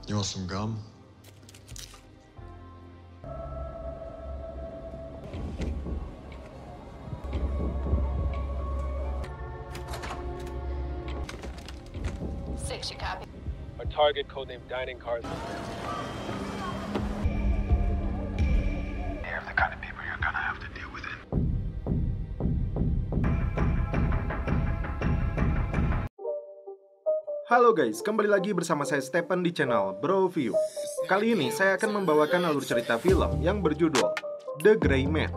You want some gum? Six, you copy? Our target, codenamed Dining Cars. They're the kind of people you're gonna have to deal with it. Halo guys, kembali lagi bersama saya Stephen di channel Bro View. Kali ini saya akan membawakan alur cerita film yang berjudul The Gray Man.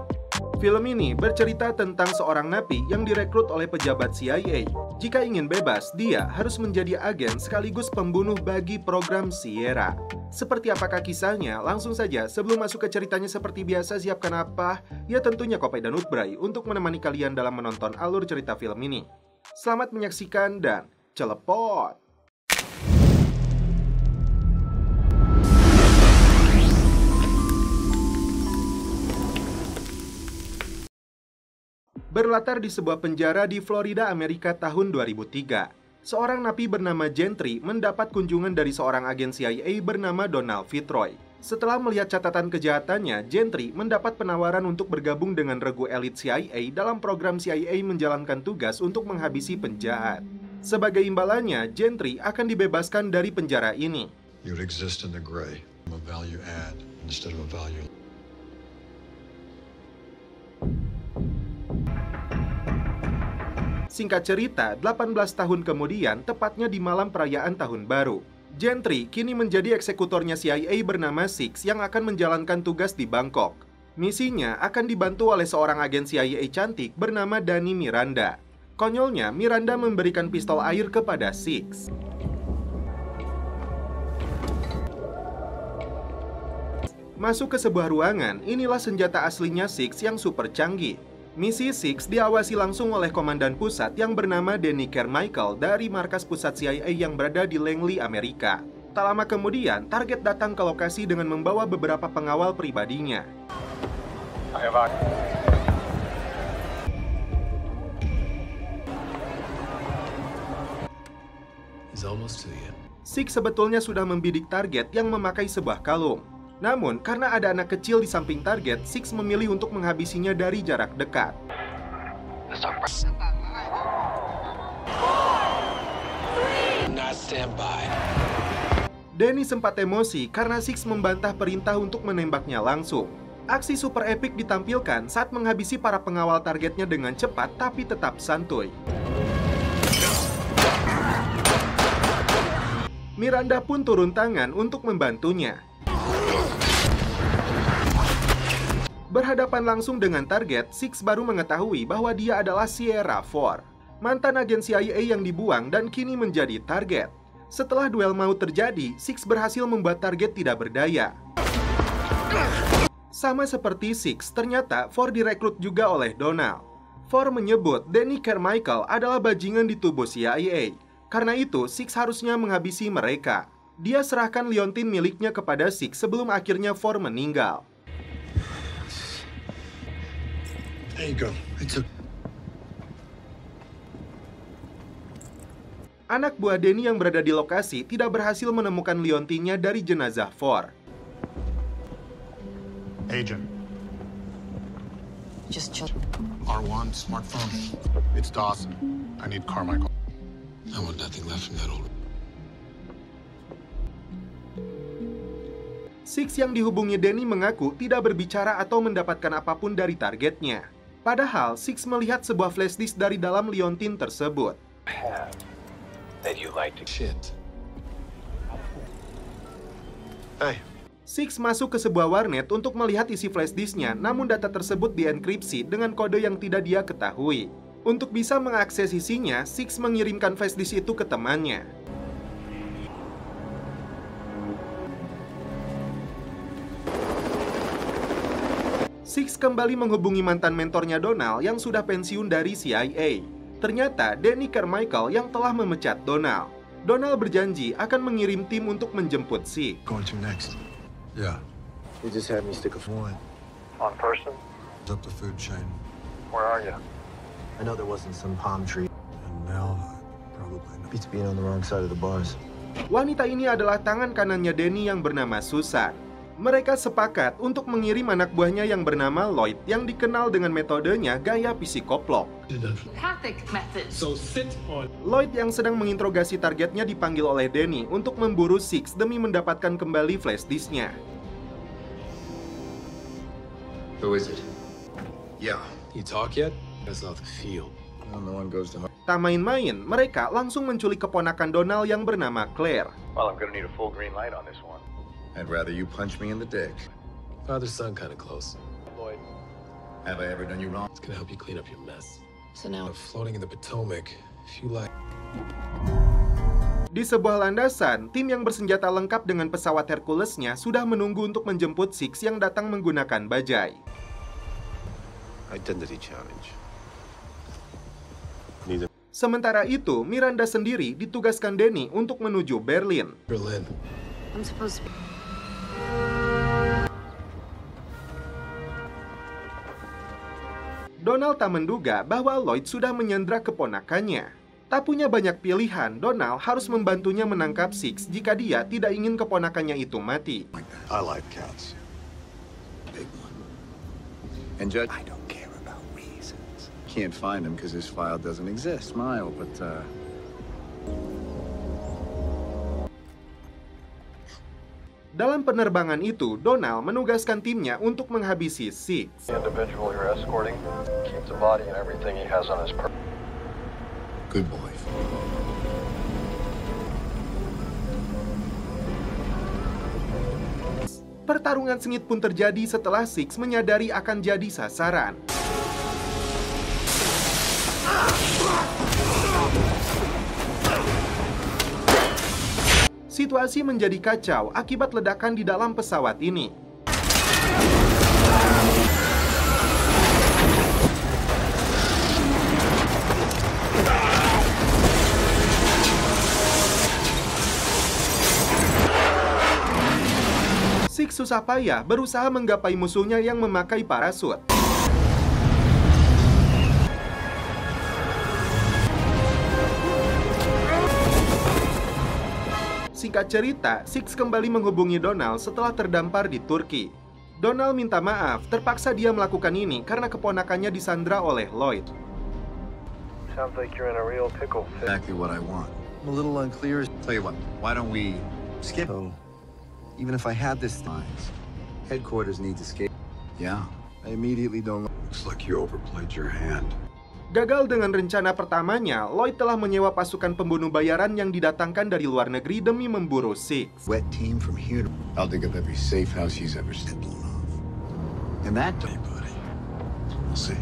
Film ini bercerita tentang seorang napi yang direkrut oleh pejabat CIA. Jika ingin bebas, dia harus menjadi agen sekaligus pembunuh bagi program Sierra. Seperti apakah kisahnya? Langsung saja, sebelum masuk ke ceritanya seperti biasa, siapkan apa? Ya tentunya kopi dan utbray untuk menemani kalian dalam menonton alur cerita film ini. Selamat menyaksikan dan celepot! Berlatar di sebuah penjara di Florida, Amerika tahun 2003. Seorang napi bernama Gentry mendapat kunjungan dari seorang agen CIA bernama Donald Fitzroy. Setelah melihat catatan kejahatannya, Gentry mendapat penawaran untuk bergabung dengan regu elit CIA dalam program CIA menjalankan tugas untuk menghabisi penjahat. Sebagai imbalannya, Gentry akan dibebaskan dari penjara ini. You'd exist in the gray. I'm a value add instead of a value. Singkat cerita, 18 tahun kemudian, tepatnya di malam perayaan Tahun Baru, Gentry kini menjadi eksekutornya CIA bernama Six yang akan menjalankan tugas di Bangkok. Misinya akan dibantu oleh seorang agen CIA cantik bernama Dani Miranda. Konyolnya, Miranda memberikan pistol air kepada Six. Masuk ke sebuah ruangan, inilah senjata aslinya Six yang super canggih. Misi Six diawasi langsung oleh komandan pusat yang bernama Denny Carmichael dari markas pusat CIA yang berada di Langley, Amerika. Tak lama kemudian, target datang ke lokasi dengan membawa beberapa pengawal pribadinya. Six sebetulnya sudah membidik target yang memakai sebuah kalung. Namun, karena ada anak kecil di samping target, Six memilih untuk menghabisinya dari jarak dekat. Denny sempat emosi karena Six membantah perintah untuk menembaknya langsung. Aksi super epik ditampilkan saat menghabisi para pengawal targetnya dengan cepat tapi tetap santuy. Miranda pun turun tangan untuk membantunya. Berhadapan langsung dengan target, Six baru mengetahui bahwa dia adalah Sierra 4, mantan agen CIA yang dibuang dan kini menjadi target. Setelah duel maut terjadi, Six berhasil membuat target tidak berdaya. Sama seperti Six, ternyata 4 direkrut juga oleh Donald. 4 menyebut Denny Carmichael adalah bajingan di tubuh CIA. Karena itu, Six harusnya menghabisi mereka. Dia serahkan liontin miliknya kepada Six sebelum akhirnya 4 meninggal. There you go. Anak buah Denny yang berada di lokasi tidak berhasil menemukan liontinnya dari jenazah 4. Agent. Just chill. R1 smartphone. It's Dawson. I need Carmichael. I want nothing left from that old. Six yang dihubungi Denny mengaku tidak berbicara atau mendapatkan apapun dari targetnya. Padahal, Six melihat sebuah flash disk dari dalam liontin tersebut. That you like to Shit. Hey. Six masuk ke sebuah warnet untuk melihat isi flash disknya, namun data tersebut dienkripsi dengan kode yang tidak dia ketahui. Untuk bisa mengakses isinya, Six mengirimkan flash disk itu ke temannya. Six kembali menghubungi mantan mentornya Donald yang sudah pensiun dari CIA. Ternyata Denny Carmichael yang telah memecat Donald. Donald berjanji akan mengirim tim untuk menjemput Six. Going to next? Yeah. You just had me stick a What? on person. Up the food chain. Where are you? I know there wasn't some palm tree. And now, probably not. Beats being on the wrong side of the bars. Wanita ini adalah tangan kanannya Danny yang bernama Susan. Mereka sepakat untuk mengirim anak buahnya yang bernama Lloyd yang dikenal dengan metodenya gaya psikoplok. Lloyd yang sedang menginterogasi targetnya dipanggil oleh Danny untuk memburu Six demi mendapatkan kembali flash disk-nya. Who is it? Yeah. You talk yet? That's not the field. Well, no one goes to. Tak main-main, mereka langsung menculik keponakan Donald yang bernama Claire. Well, I'm gonna need a full green light on this one. I'd rather you punch me in the dick. Father-son kind of close. Lloyd, Have I ever done you wrong? it's gonna help you clean up your mess. So now, Floating in the Potomac, if you like. Di sebuah landasan, tim yang bersenjata lengkap dengan pesawat Hercules-nya sudah menunggu untuk menjemput Six yang datang menggunakan bajai. Identity challenge. Sementara itu, Miranda sendiri ditugaskan Danny untuk menuju Berlin. Berlin. I'm supposed to be... Donald tak menduga bahwa Lloyd sudah menyandra keponakannya. Tak punya banyak pilihan, Donald harus membantunya menangkap Six jika dia tidak ingin keponakannya itu mati. I like cats. Big one. And Judge, I don't care about reasons. Can't find him because his file doesn't exist. Smile, but Dalam penerbangan itu, Donald menugaskan timnya untuk menghabisi Six. The individual you're escorting keeps the body and everything he has on his person. good boy. Pertarungan sengit pun terjadi setelah Six menyadari akan jadi sasaran. Situasi menjadi kacau akibat ledakan di dalam pesawat ini. Six susah payah berusaha menggapai musuhnya yang memakai parasut. Singkat cerita, Six kembali menghubungi Donald setelah terdampar di Turki. Donald minta maaf, terpaksa dia melakukan ini karena keponakannya disandra oleh Lloyd. Sounds like you're in a real pickle. Exactly what I want. I'm a little unclear. Tell you what, why don't we skip? So, even if I had this lines, headquarters needs escape. Yeah, I immediately don't. Looks like you overplayed your hand. Gagal dengan rencana pertamanya, Lloyd telah menyewa pasukan pembunuh bayaran yang didatangkan dari luar negeri demi memburu Six. Wet team from here. I'll dig up every safe house he's ever stepped blown off. And that Hey, buddy. We'll see.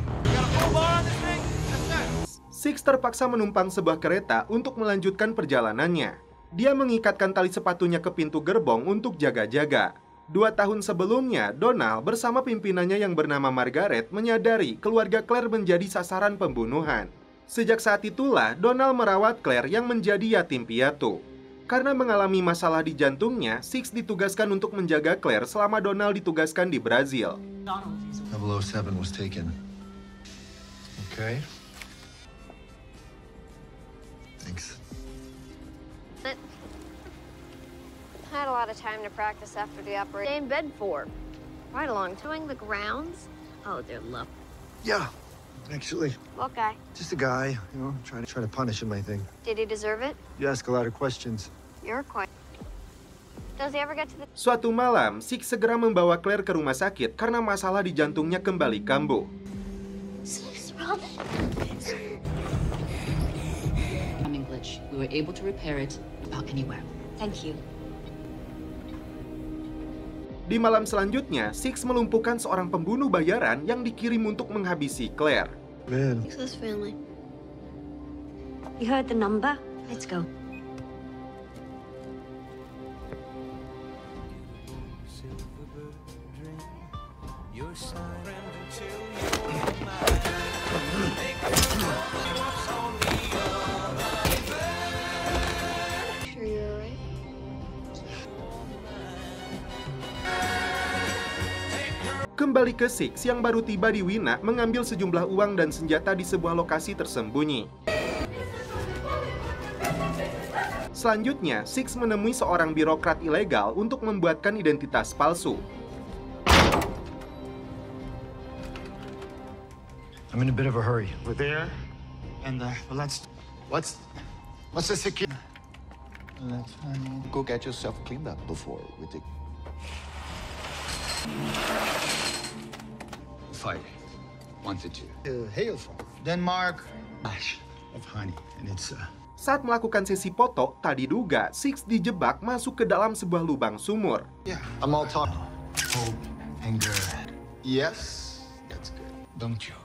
Six terpaksa menumpang sebuah kereta untuk melanjutkan perjalanannya. Dia mengikatkan tali sepatunya ke pintu gerbong untuk jaga-jaga. 2 tahun sebelumnya, Donald bersama pimpinannya yang bernama Margaret menyadari keluarga Claire menjadi sasaran pembunuhan. Sejak saat itulah, Donald merawat Claire yang menjadi yatim piatu. Karena mengalami masalah di jantungnya, Six ditugaskan untuk menjaga Claire selama Donald ditugaskan di Brazil. 007 was taken. Okay. Thanks. I had a lot of time to practice after the operation. In Bedford. Right along, towing the grounds. Oh, they're lovely. Yeah, actually, What guy? just a guy, trying to punish him, I think. Did he deserve it? You ask a lot of questions. You're quite. Does he ever get to the... Suatu malam, Six segera membawa Claire ke rumah sakit karena masalah di jantungnya kembali kambuh. Timing glitch. We were able to repair it about anywhere. Thank you. Di malam selanjutnya, Six melumpuhkan seorang pembunuh bayaran yang dikirim untuk menghabisi Claire. Man, Who's this family? You heard the number? Let's go. Sure you're alright? Kembali ke Six yang baru tiba di Wina mengambil sejumlah uang dan senjata di sebuah lokasi tersembunyi. Selanjutnya, Six menemui seorang birokrat ilegal untuk membuatkan identitas palsu. I'm in a bit of a hurry. We're there, and what's the security? That's fine. Go get yourself cleaned up before we take. Fight. 1 to 2. Hail from Denmark. Ash of honey, and it's Saat melakukan sesi foto, tak diduga Six dijebak masuk ke dalam sebuah lubang sumur. yeah. I'm all talk. Hope, anger. Yes, that's good. Don't you?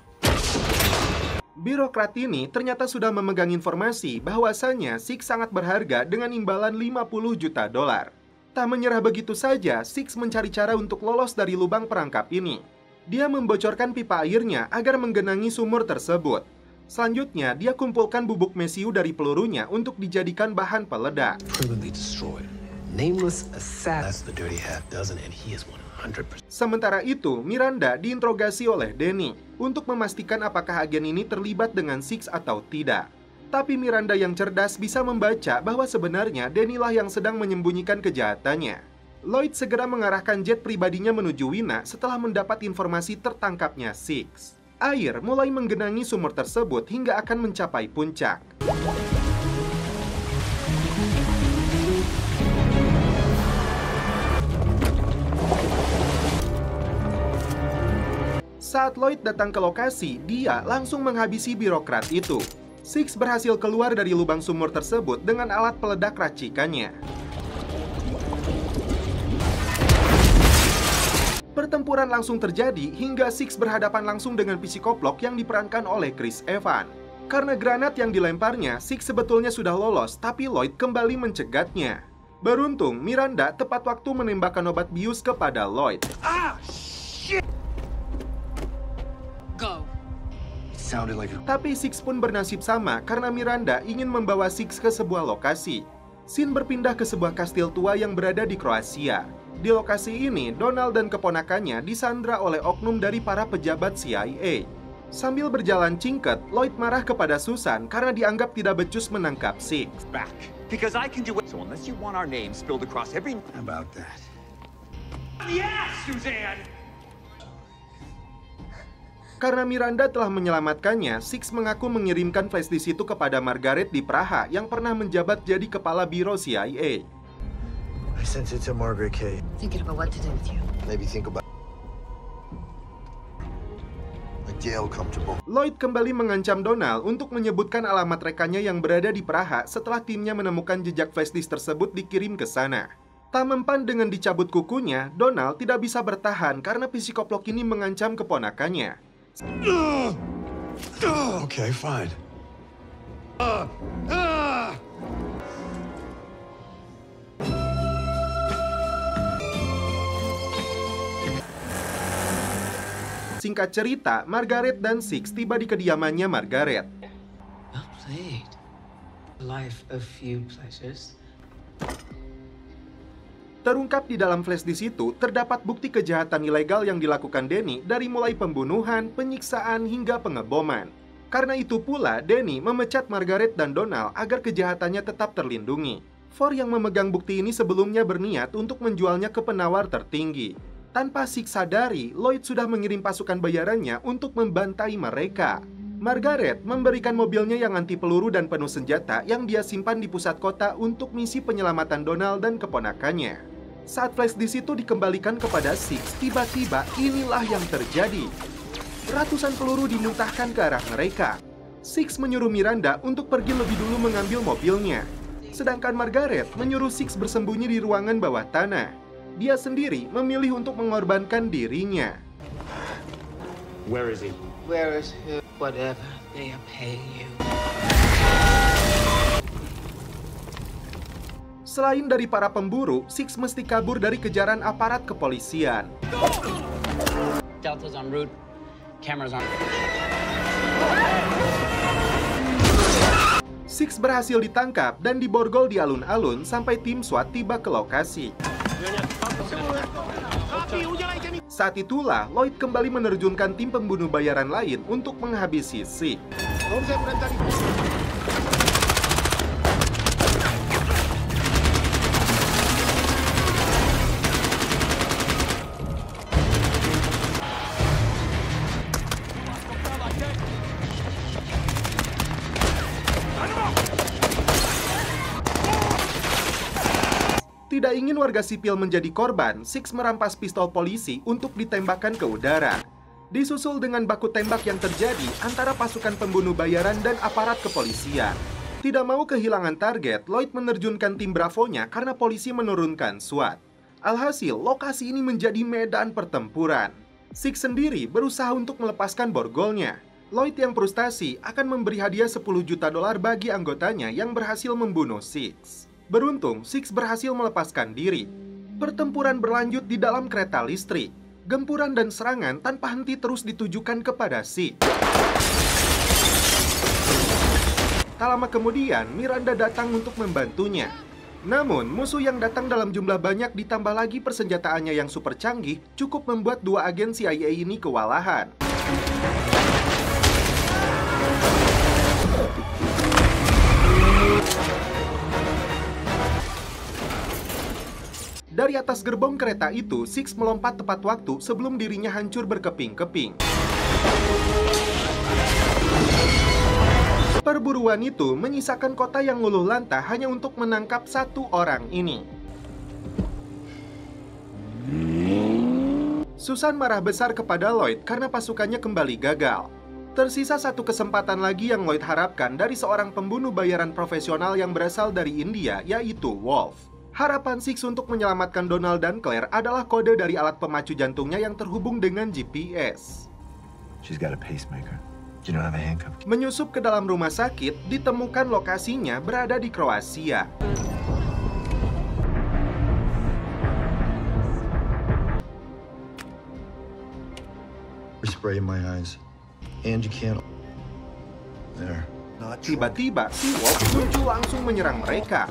Birokrat ini ternyata sudah memegang informasi bahwasanya Six sangat berharga dengan imbalan 50 juta dolar. Tak menyerah begitu saja, Six mencari cara untuk lolos dari lubang perangkap ini. Dia membocorkan pipa airnya agar menggenangi sumur tersebut. Selanjutnya, dia kumpulkan bubuk mesiu dari pelurunya untuk dijadikan bahan peledak. Permanently destroyed. Nameless assassin. That's the dirty hat, doesn't it? He is 100%. Sementara itu, Miranda diinterogasi oleh Danny untuk memastikan apakah agen ini terlibat dengan Six atau tidak. Tapi Miranda yang cerdas bisa membaca bahwa sebenarnya Danny lah yang sedang menyembunyikan kejahatannya. Lloyd segera mengarahkan jet pribadinya menuju Wina setelah mendapat informasi tertangkapnya Six. Air mulai menggenangi sumur tersebut hingga akan mencapai puncak. Saat Lloyd datang ke lokasi, dia langsung menghabisi birokrat itu. Six berhasil keluar dari lubang sumur tersebut dengan alat peledak racikannya. Pertempuran langsung terjadi hingga Six berhadapan langsung dengan psikoplok yang diperankan oleh Chris Evans. Karena granat yang dilemparnya, Six sebetulnya sudah lolos, tapi Lloyd kembali mencegatnya. Beruntung, Miranda tepat waktu menembakkan obat bius kepada Lloyd. Go. Tapi Six pun bernasib sama karena Miranda ingin membawa Six ke sebuah lokasi. Scene berpindah ke sebuah kastil tua yang berada di Kroasia. Di lokasi ini, Donald dan keponakannya disandra oleh oknum dari para pejabat CIA. Sambil berjalan cingket, Lloyd marah kepada Susan karena dianggap tidak becus menangkap Six. Because I can do it. So unless you want our names spilled across every... About that. Yes, Suzanne! Karena Miranda telah menyelamatkannya, Six mengaku mengirimkan flash disk itu kepada Margaret di Praha yang pernah menjabat jadi kepala biro CIA. I sent it to Margaret Kay. Thinking about what to do with you. Maybe think about a jail comfortable. Lloyd kembali mengancam Donald untuk menyebutkan alamat rekannya yang berada di Praha setelah timnya menemukan jejak flash disk tersebut dikirim ke sana. Tak mempan dengan dicabut kukunya, Donald tidak bisa bertahan karena psikoplok ini mengancam keponakannya. Okay, fine. Singkat cerita, Margaret dan Six tiba di kediamannya Margaret. Well played. Life of few pleasures. Terungkap di dalam flash disk itu, terdapat bukti kejahatan ilegal yang dilakukan Danny dari mulai pembunuhan, penyiksaan, hingga pengeboman. Karena itu pula, Danny memecat Margaret dan Donald agar kejahatannya tetap terlindungi. Ford yang memegang bukti ini sebelumnya berniat untuk menjualnya ke penawar tertinggi. Tanpa Six sadari, Lloyd sudah mengirim pasukan bayarannya untuk membantai mereka. Margaret memberikan mobilnya yang anti peluru dan penuh senjata yang dia simpan di pusat kota untuk misi penyelamatan Donald dan keponakannya. Saat flash disk itu dikembalikan kepada Six, tiba-tiba inilah yang terjadi. Ratusan peluru dimuntahkan ke arah mereka. Six menyuruh Miranda untuk pergi lebih dulu mengambil mobilnya. Sedangkan Margaret menyuruh Six bersembunyi di ruangan bawah tanah. Dia sendiri memilih untuk mengorbankan dirinya. Where is he? Where is he? Whatever they are paying you. Selain dari para pemburu, Six mesti kabur dari kejaran aparat kepolisian. Delta's en route. Cameras on. Six berhasil ditangkap dan diborgol di alun-alun sampai tim SWAT tiba ke lokasi. Saat itulah Lloyd kembali menerjunkan tim pembunuh bayaran lain untuk menghabisi Six. Tidak ingin warga sipil menjadi korban, Six merampas pistol polisi untuk ditembakkan ke udara. Disusul dengan baku tembak yang terjadi antara pasukan pembunuh bayaran dan aparat kepolisian. Tidak mau kehilangan target, Lloyd menerjunkan tim Bravo-nya karena polisi menurunkan SWAT. Alhasil, lokasi ini menjadi medan pertempuran. Six sendiri berusaha untuk melepaskan borgolnya. Lloyd yang frustasi akan memberi hadiah $10 juta bagi anggotanya yang berhasil membunuh Six. Beruntung, Six berhasil melepaskan diri. Pertempuran berlanjut di dalam kereta listrik. Gempuran dan serangan tanpa henti terus ditujukan kepada Six. Tak lama kemudian, Miranda datang untuk membantunya. Namun, musuh yang datang dalam jumlah banyak ditambah lagi persenjataannya yang super canggih cukup membuat dua agen CIA ini kewalahan. Dari atas gerbong kereta itu, Six melompat tepat waktu sebelum dirinya hancur berkeping-keping. Perburuan itu menyisakan kota yang luluh lantah hanya untuk menangkap satu orang ini. Susan marah besar kepada Lloyd karena pasukannya kembali gagal. Tersisa satu kesempatan lagi yang Lloyd harapkan dari seorang pembunuh bayaran profesional yang berasal dari India, yaitu Wolf. Harapan Six untuk menyelamatkan Donald dan Claire adalah kode dari alat pemacu jantungnya yang terhubung dengan GPS. She's got a pacemaker. You don't have a handcuff. Menyusup ke dalam rumah sakit, ditemukan lokasinya berada di Kroasia. Spray in my eyes. And you can't. There. Tiba-tiba, si Wolf muncul langsung menyerang mereka.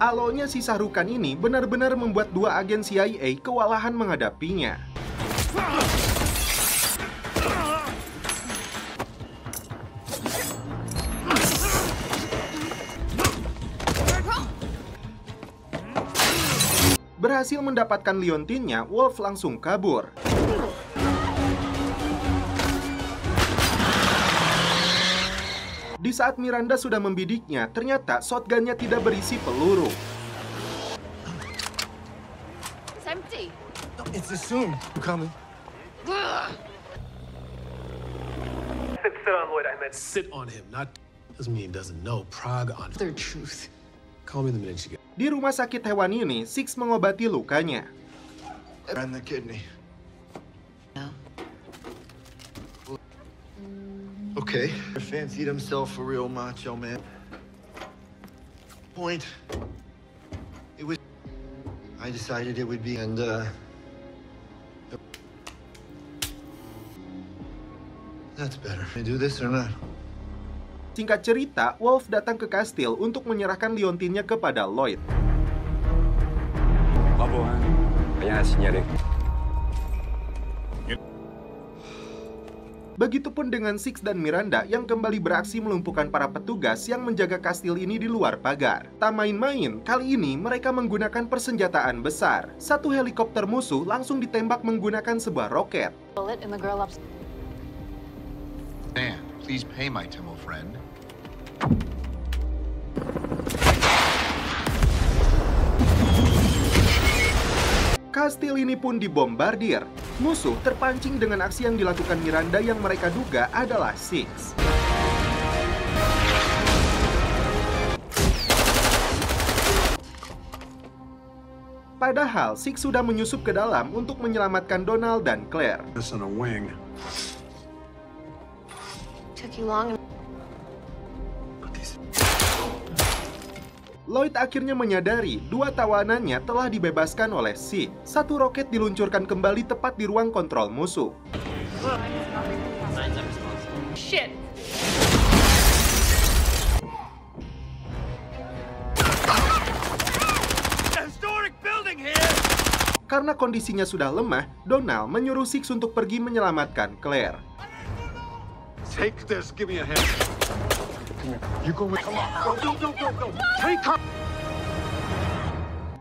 Alonya si Sahrukan ini benar-benar membuat dua agen CIA kewalahan menghadapinya. Berhasil mendapatkan liontinnya, Wolf langsung kabur. Di saat Miranda sudah membidiknya, ternyata shotgunnya tidak berisi peluru. It's empty. It's assumed. You coming? Sit on Lloyd, I meant sit on him, not doesn't mean he doesn't know. Prague on Their truth. Call me the minute you get. Di rumah sakit hewan ini, Six mengobati lukanya. And the kidney. No. Okay. Fancied himself a real macho man. Point. It was. I decided it would be, and that's better. Can I do this or not? Singkat cerita, Wolf datang ke kastil untuk menyerahkan liontinnya kepada Lloyd. Begitupun dengan Six dan Miranda yang kembali beraksi melumpuhkan para petugas yang menjaga kastil ini di luar pagar. Tak main-main, kali ini mereka menggunakan persenjataan besar. Satu helikopter musuh langsung ditembak menggunakan sebuah roket. Dan, please pay my Tamil friend. Kastil ini pun dibombardir. Musuh terpancing dengan aksi yang dilakukan Miranda yang mereka duga adalah Six. Padahal Six sudah menyusup ke dalam untuk menyelamatkan Donald dan Claire. Took you long. Lloyd akhirnya menyadari dua tawanannya telah dibebaskan oleh Six. Satu roket diluncurkan kembali tepat di ruang kontrol musuh. Shit. Karena kondisinya sudah lemah, Donald menyuruh Six untuk pergi menyelamatkan Claire. Take this, give me a hand. You go with, come on, go. Take her.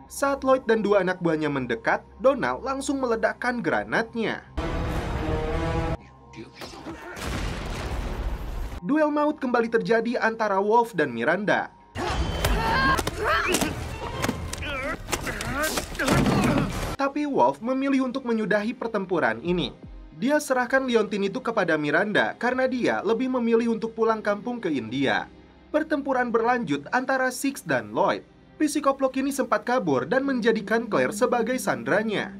Saat Lloyd dan dua anak buahnya mendekat, Donald langsung meledakkan granatnya. Duel maut kembali terjadi antara Wolf dan Miranda. Tapi Wolf memilih untuk menyudahi pertempuran ini. Dia serahkan liontin itu kepada Miranda karena dia lebih memilih untuk pulang kampung ke India. Pertempuran berlanjut antara Six dan Lloyd. Psikoplok ini sempat kabur dan menjadikan Claire sebagai sandranya.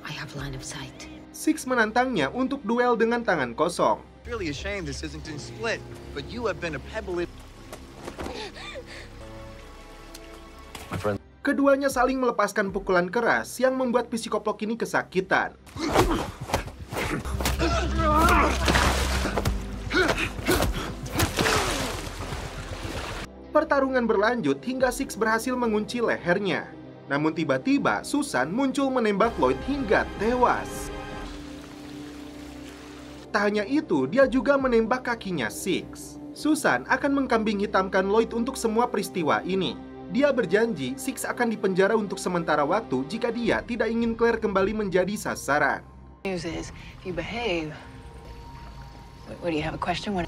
I have line of sight. Six menantangnya untuk duel dengan tangan kosong. Really a shame this isn't in Split, but you have been a pebble in... My friend. Keduanya saling melepaskan pukulan keras yang membuat psikoplok ini kesakitan. Pertarungan berlanjut hingga Six berhasil mengunci lehernya. Namun tiba-tiba Susan muncul menembak Lloyd hingga tewas. Tak hanya itu, dia juga menembak kakinya Six. Susan akan mengkambing hitamkan Lloyd untuk semua peristiwa ini. Dia berjanji Six akan dipenjara untuk sementara waktu jika dia tidak ingin Claire kembali menjadi sasaran. News is, if you behave... What do you have a question? What...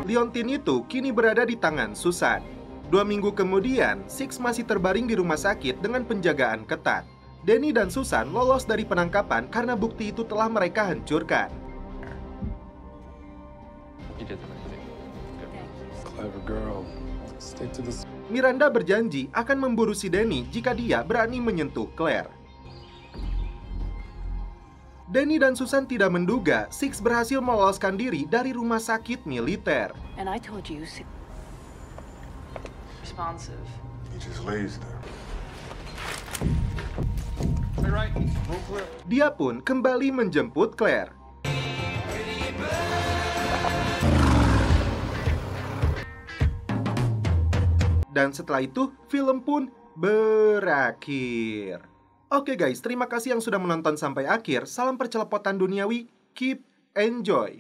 Liontin itu kini berada di tangan Susan. 2 minggu kemudian, Six masih terbaring di rumah sakit dengan penjagaan ketat. Danny dan Susan lolos dari penangkapan karena bukti itu telah mereka hancurkan. Miranda berjanji akan memburu si Danny jika dia berani menyentuh Claire. Danny dan Susan tidak menduga Six berhasil meloloskan diri dari rumah sakit militer. And I told you... Responsive. He just lays there. Dia pun kembali menjemput Claire. Dan setelah itu, film pun berakhir. Oke guys, terima kasih yang sudah menonton sampai akhir. Salam percelepotan duniawi, keep enjoy.